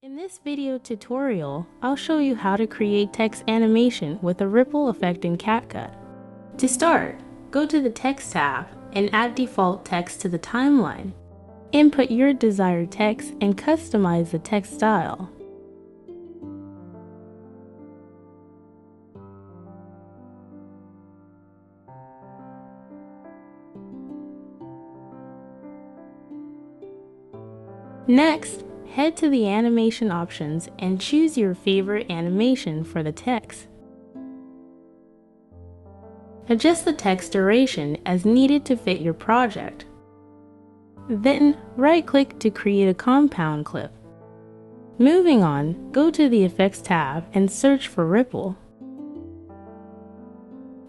In this video tutorial, I'll show you how to create text animation with a ripple effect in CapCut. To start, go to the Text tab and add default text to the timeline. Input your desired text and customize the text style. Next, head to the animation options and choose your favorite animation for the text. Adjust the text duration as needed to fit your project. Then, right-click to create a compound clip. Moving on, go to the Effects tab and search for Ripple.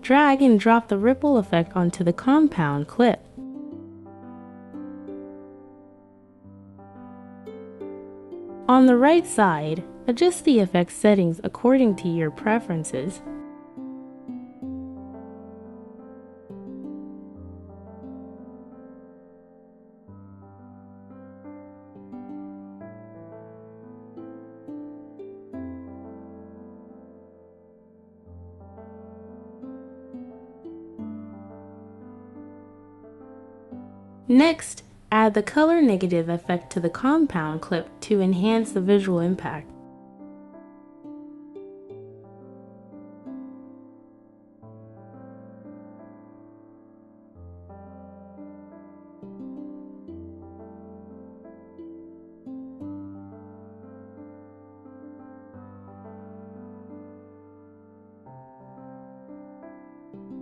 Drag and drop the ripple effect onto the compound clip. On the right side, adjust the effect settings according to your preferences. Next, add the color negative effect to the compound clip to enhance the visual impact.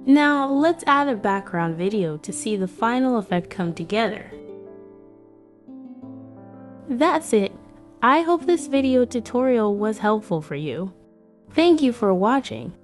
Now, let's add a background video to see the final effect come together. That's it. I hope this video tutorial was helpful for you. Thank you for watching.